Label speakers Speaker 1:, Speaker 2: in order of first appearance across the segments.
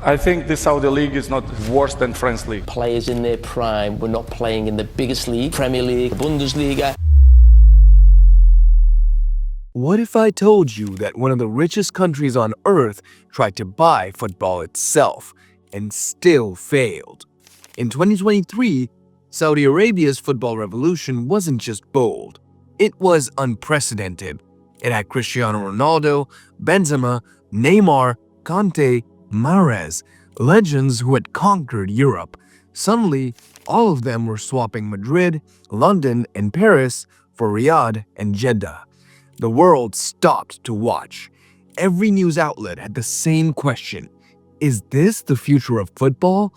Speaker 1: I think the Saudi League is not worse than France League.
Speaker 2: Players in their prime were not playing in the biggest league, Premier League, Bundesliga.
Speaker 3: What if I told you that one of the richest countries on earth tried to buy football itself and still failed? In 2023, Saudi Arabia's football revolution wasn't just bold, it was unprecedented. It had Cristiano Ronaldo, Benzema, Neymar, Kanté, Mahrez, legends who had conquered Europe. Suddenly, all of them were swapping Madrid, London, and Paris for Riyadh and Jeddah. The world stopped to watch. Every news outlet had the same question: is this the future of football?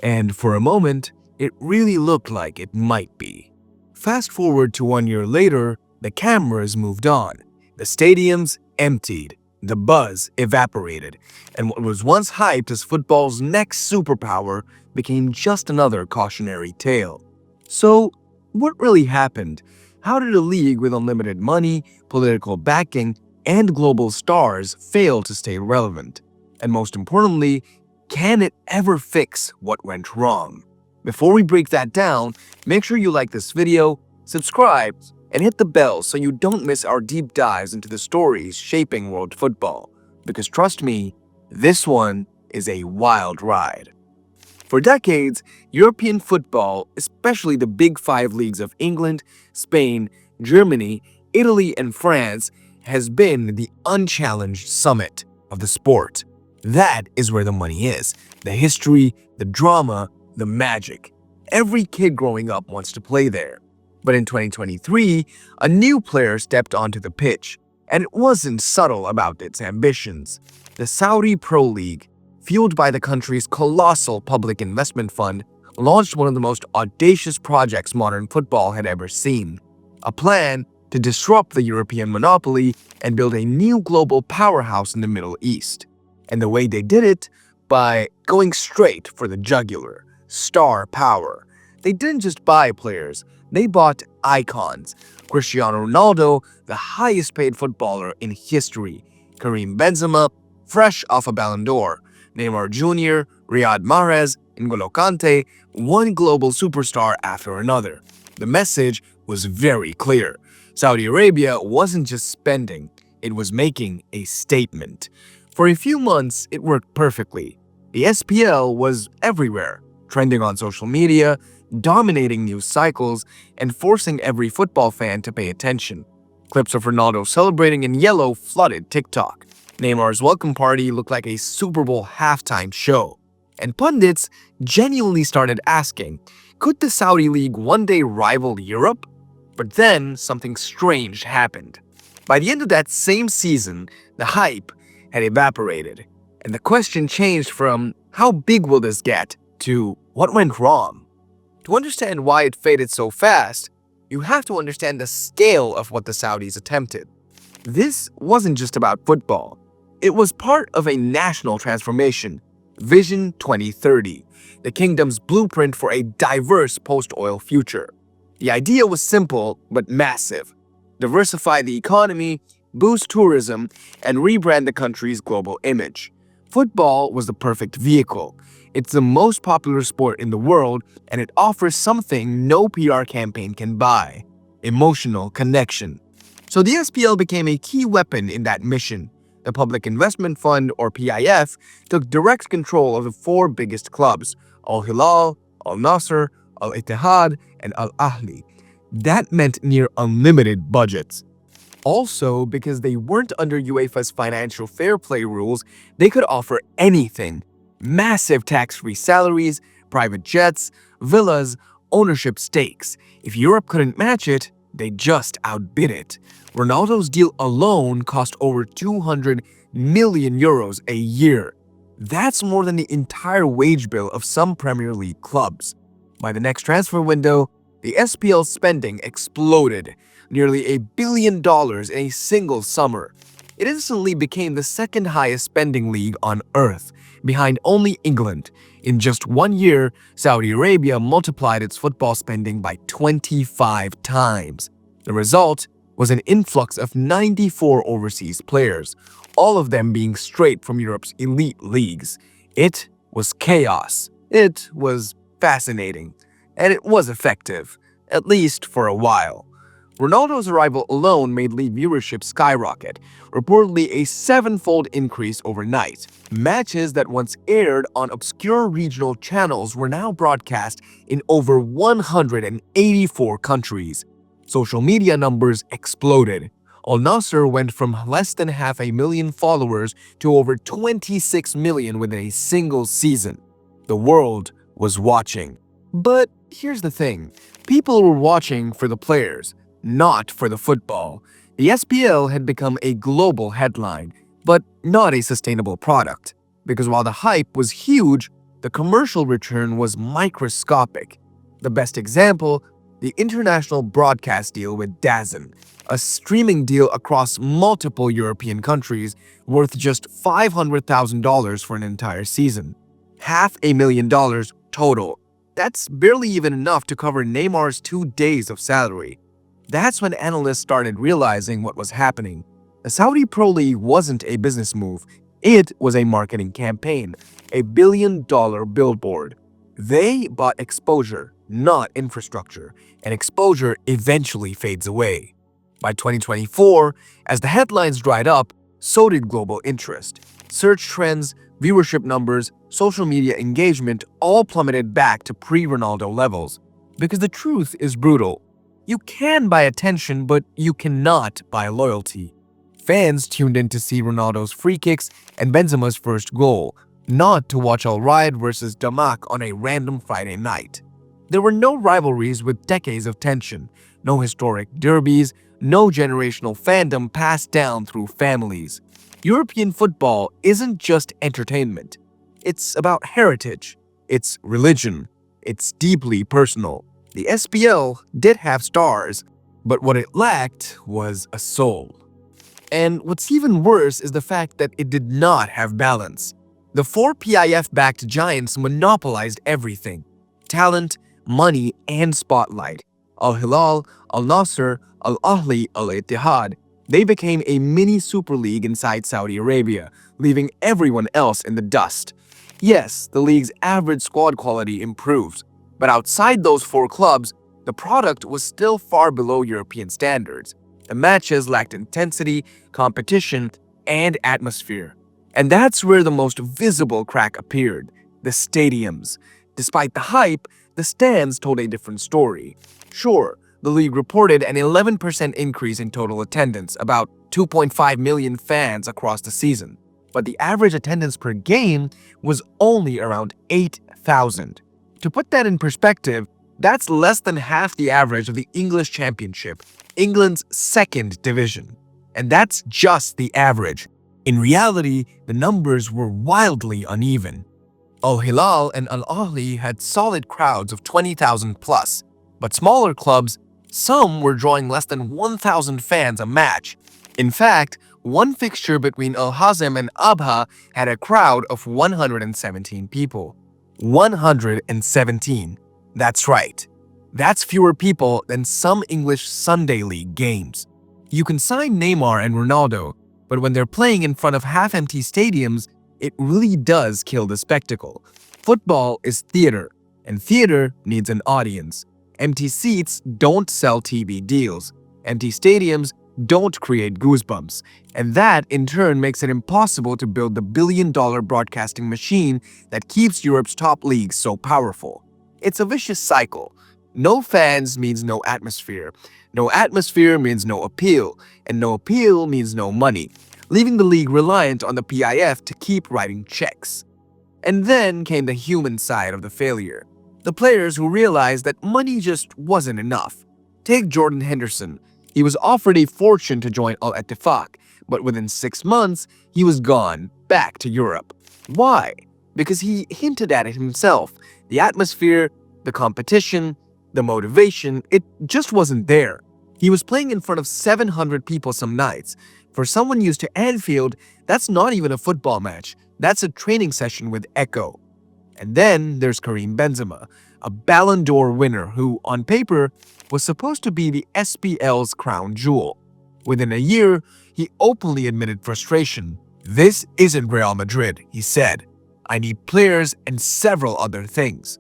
Speaker 3: And for a moment, it really looked like it might be. Fast forward to 1 year later, the cameras moved on. The stadiums emptied. The buzz evaporated. And what was once hyped as football's next superpower became just another cautionary tale. So, what really happened? How did a league with unlimited money, political backing, and global stars fail to stay relevant? And most importantly, can it ever fix what went wrong? Before we break that down, make sure you like this video, subscribe, and hit the bell so you don't miss our deep dives into the stories shaping world football. Because trust me, this one is a wild ride. For decades, European football, especially the big five leagues of England, Spain, Germany, Italy, and France, has been the unchallenged summit of the sport. That is where the money is. The history, the drama, the magic. Every kid growing up wants to play there. But in 2023, a new player stepped onto the pitch, and it wasn't subtle about its ambitions. The Saudi Pro League, fueled by the country's colossal public investment fund, launched one of the most audacious projects modern football had ever seen. A plan to disrupt the European monopoly and build a new global powerhouse in the Middle East. And the way they did it? By going straight for the jugular. Star power. They didn't just buy players, they bought icons. Cristiano Ronaldo, the highest paid footballer in history. Karim Benzema, fresh off a Ballon d'Or. Neymar Jr., Riyad Mahrez, N'Golo Kanté, one global superstar after another. The message was very clear. Saudi Arabia wasn't just spending, it was making a statement. For a few months, it worked perfectly. The SPL was everywhere, trending on social media, dominating news cycles, and forcing every football fan to pay attention. Clips of Ronaldo celebrating in yellow flooded TikTok. Neymar's welcome party looked like a Super Bowl halftime show. And pundits genuinely started asking, could the Saudi League one day rival Europe? But then something strange happened. By the end of that same season, the hype had evaporated, and the question changed from how big will this get to what went wrong? To understand why it faded so fast, you have to understand the scale of what the Saudis attempted. This wasn't just about football. It was part of a national transformation, Vision 2030, the kingdom's blueprint for a diverse post-oil future. The idea was simple but massive: diversify the economy, boost tourism, and rebrand the country's global image. Football was the perfect vehicle. It's the most popular sport in the world, and it offers something no PR campaign can buy: emotional connection. So the SPL became a key weapon in that mission. The Public Investment Fund, or PIF, took direct control of the four biggest clubs: Al Hilal, Al Nasser, Al Ittihad, and Al Ahli. That meant near unlimited budgets. Also, because they weren't under UEFA's financial fair play rules, they could offer anything: massive tax-free salaries, private jets, villas, ownership stakes. If Europe couldn't match it, they just outbid it. Ronaldo's deal alone cost over 200 million euros a year. That's more than the entire wage bill of some Premier League clubs. By the next transfer window, the SPL's spending exploded, nearly $1 billion in a single summer. It instantly became the second highest spending league on earth, behind only England. In just 1 year, Saudi Arabia multiplied its football spending by 25 times. The result was an influx of 94 overseas players, all of them being straight from Europe's elite leagues. It was chaos. It was fascinating. And it was effective, at least for a while. Ronaldo's arrival alone made league viewership skyrocket, reportedly a seven-fold increase overnight. Matches that once aired on obscure regional channels were now broadcast in over 184 countries. Social media numbers exploded. Al Nassr went from less than 500,000 followers to over 26 million within a single season. The world was watching. But here's the thing. People were watching for the players, not for the football. The SPL had become a global headline, but not a sustainable product. Because while the hype was huge, the commercial return was microscopic. The best example, the international broadcast deal with DAZN, a streaming deal across multiple European countries worth just $500,000 for an entire season. $500,000 total. That's barely even enough to cover Neymar's 2 days of salary. That's when analysts started realizing what was happening. The Saudi Pro League wasn't a business move. It was a marketing campaign, a billion-dollar billboard. They bought exposure, not infrastructure, and exposure eventually fades away. By 2024, as the headlines dried up, so did global interest. Search trends, viewership numbers, social media engagement all plummeted back to pre-Ronaldo levels. Because the truth is brutal. You can buy attention, but you cannot buy loyalty. Fans tuned in to see Ronaldo's free kicks and Benzema's first goal, not to watch Al Riyad versus Damak on a random Friday night. There were no rivalries with decades of tension, no historic derbies, no generational fandom passed down through families. European football isn't just entertainment. It's about heritage. It's religion. It's deeply personal. The SPL did have stars, but what it lacked was a soul. And what's even worse is the fact that it did not have balance. The four PIF-backed giants monopolized everything: talent, money, and spotlight. Al Hilal, Al Nassr, Al Ahli, Al Ittihad. They became a mini super league inside Saudi Arabia, leaving everyone else in the dust. Yes, the league's average squad quality improved, but outside those four clubs, the product was still far below European standards. The matches lacked intensity, competition, and atmosphere. And that's where the most visible crack appeared: the stadiums. Despite the hype, the stands told a different story. Sure, the league reported an 11% increase in total attendance, about 2.5 million fans across the season. But the average attendance per game was only around 8,000. To put that in perspective, that's less than half the average of the English Championship, England's second division. And that's just the average. In reality, the numbers were wildly uneven. Al Hilal and Al Ahli had solid crowds of 20,000 plus, but smaller clubs, some were drawing less than 1,000 fans a match. In fact, one fixture between Al Hazm and Abha had a crowd of 117 people. 117. That's right. That's fewer people than some English Sunday League games. You can sign Neymar and Ronaldo, but when they're playing in front of half-empty stadiums, it really does kill the spectacle. Football is theater, and theater needs an audience. Empty seats don't sell TV deals. Empty stadiums don't create goosebumps. And that, in turn, makes it impossible to build the billion-dollar broadcasting machine that keeps Europe's top leagues so powerful. It's a vicious cycle. No fans means no atmosphere. No atmosphere means no appeal. And no appeal means no money, leaving the league reliant on the PIF to keep writing checks. And then came the human side of the failure. The players who realized that money just wasn't enough. Take Jordan Henderson. He was offered a fortune to join Al Ettifaq, but within 6 months, he was gone, back to Europe. Why? Because he hinted at it himself. The atmosphere, the competition, the motivation, it just wasn't there. He was playing in front of 700 people some nights. For someone used to Anfield, that's not even a football match. That's a training session with echo. And then there's Karim Benzema, a Ballon d'Or winner who, on paper, was supposed to be the SPL's crown jewel. Within a year, he openly admitted frustration. "This isn't Real Madrid," he said. I need players, and several other things.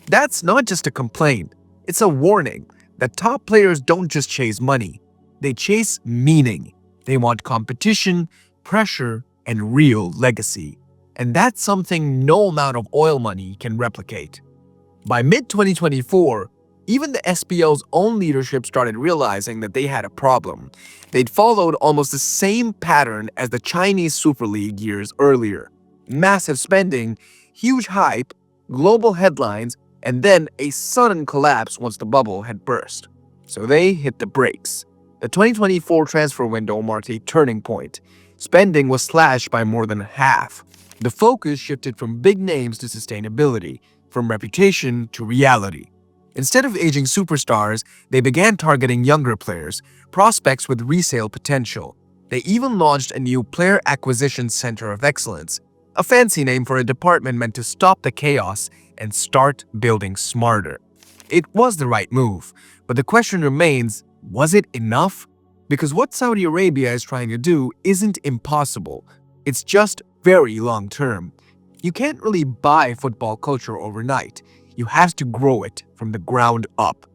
Speaker 3: That's not just a complaint, it's a warning that top players don't just chase money, they chase meaning. They want competition, pressure, and real legacy. And that's something no amount of oil money can replicate. By mid-2024, even the SPL's own leadership started realizing that they had a problem. They'd followed almost the same pattern as the Chinese Super League years earlier. Massive spending, huge hype, global headlines, and then a sudden collapse once the bubble had burst. So they hit the brakes. The 2024 transfer window marked a turning point. Spending was slashed by more than half. The focus shifted from big names to sustainability, from reputation to reality. Instead of aging superstars, they began targeting younger players, prospects with resale potential. They even launched a new Player Acquisition Center of Excellence, a fancy name for a department meant to stop the chaos and start building smarter. It was the right move, but the question remains, was it enough? Because what Saudi Arabia is trying to do isn't impossible, it's just very long-term. You can't really buy football culture overnight. You have to grow it from the ground up.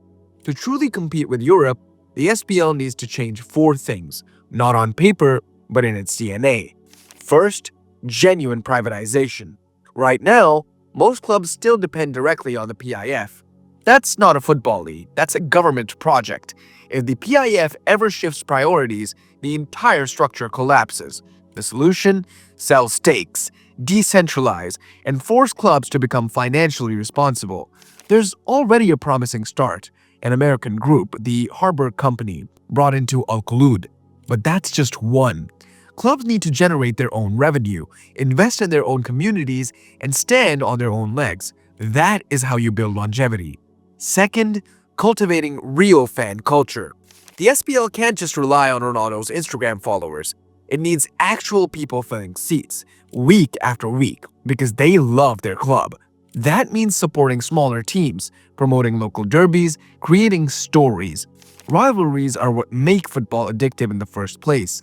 Speaker 3: To truly compete with Europe, the SPL needs to change 4 things, not on paper, but in its DNA. First, genuine privatization. Right now, most clubs still depend directly on the PIF. That's not a football league, that's a government project. If the PIF ever shifts priorities, the entire structure collapses. The solution? Sell stakes, decentralize, and force clubs to become financially responsible. There's already a promising start. An American group, the Harbor Company, brought into Al Khulud. But that's just one. Clubs need to generate their own revenue, invest in their own communities, and stand on their own legs. That is how you build longevity. Second, cultivating real fan culture. The SPL can't just rely on Ronaldo's Instagram followers. It needs actual people filling seats, week after week, because they love their club. That means supporting smaller teams, promoting local derbies, creating stories. Rivalries are what make football addictive in the first place.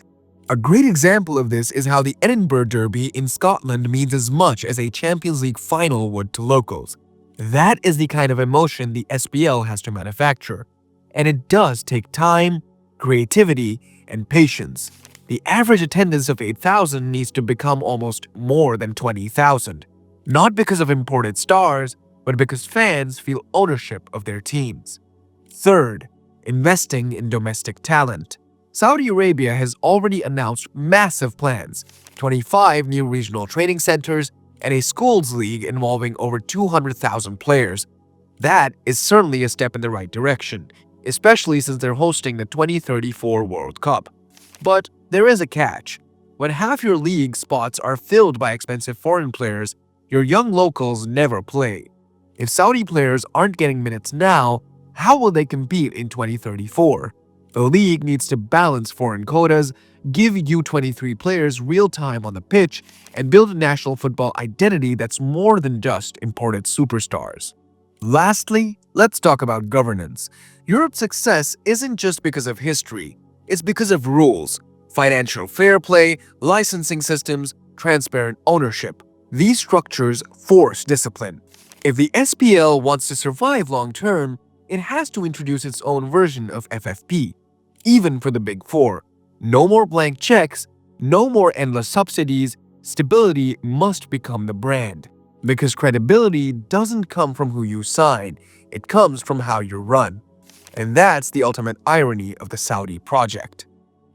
Speaker 3: A great example of this is how the Edinburgh Derby in Scotland means as much as a Champions League final would to locals. That is the kind of emotion the SPL has to manufacture. And it does take time, creativity, and patience. The average attendance of 8,000 needs to become almost more than 20,000. Not because of imported stars, but because fans feel ownership of their teams. Third, investing in domestic talent. Saudi Arabia has already announced massive plans, 25 new regional training centers, and a schools league involving over 200,000 players. That is certainly a step in the right direction, especially since they're hosting the 2034 World Cup. But there is a catch. When half your league spots are filled by expensive foreign players, your young locals never play. If Saudi players aren't getting minutes now, how will they compete in 2034? The league needs to balance foreign quotas, give U23 players real time on the pitch, and build a national football identity that's more than just imported superstars. Lastly, let's talk about governance. Europe's success isn't just because of history, it's because of rules, financial fair play, licensing systems, transparent ownership. These structures force discipline. If the SPL wants to survive long-term, it has to introduce its own version of FFP. Even for the Big Four, no more blank checks, no more endless subsidies, stability must become the brand. Because credibility doesn't come from who you sign, it comes from how you run. And that's the ultimate irony of the Saudi project.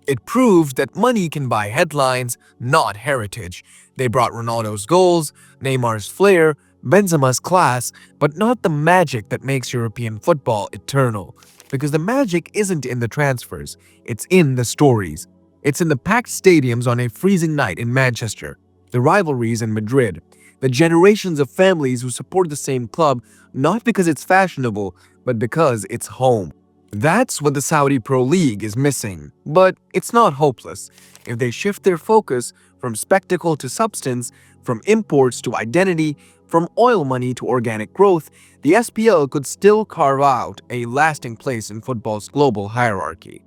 Speaker 3: It proved that money can buy headlines, not heritage. They brought Ronaldo's goals, Neymar's flair, Benzema's class, but not the magic that makes European football eternal. Because the magic isn't in the transfers, it's in the stories. It's in the packed stadiums on a freezing night in Manchester, the rivalries in Madrid, the generations of families who support the same club not because it's fashionable, but because it's home. That's what the Saudi Pro League is missing, but it's not hopeless. If they shift their focus from spectacle to substance, from imports to identity, from oil money to organic growth, the SPL could still carve out a lasting place in football's global hierarchy.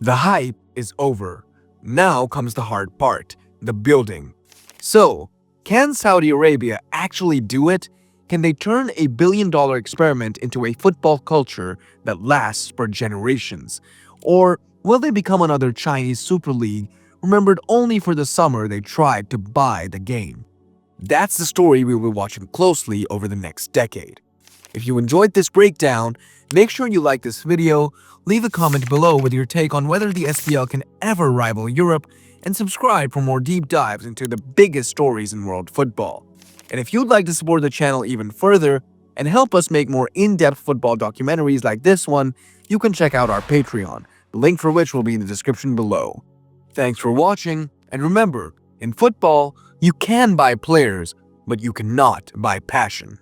Speaker 3: The hype is over. Now comes the hard part, the building. So, Can Saudi Arabia actually do it? Can they turn a billion-dollar experiment into a football culture that lasts for generations? Or will they become another Chinese Super League, remembered only for the summer they tried to buy the game? That's the story we will be watching closely over the next decade. If you enjoyed this breakdown, make sure you like this video, leave a comment below with your take on whether the SPL can ever rival Europe, and subscribe for more deep dives into the biggest stories in world football. And if you'd like to support the channel even further and help us make more in-depth football documentaries like this one, you can check out our Patreon, the link for which will be in the description below. Thanks for watching, and remember, in football, you can buy players, but you cannot buy passion.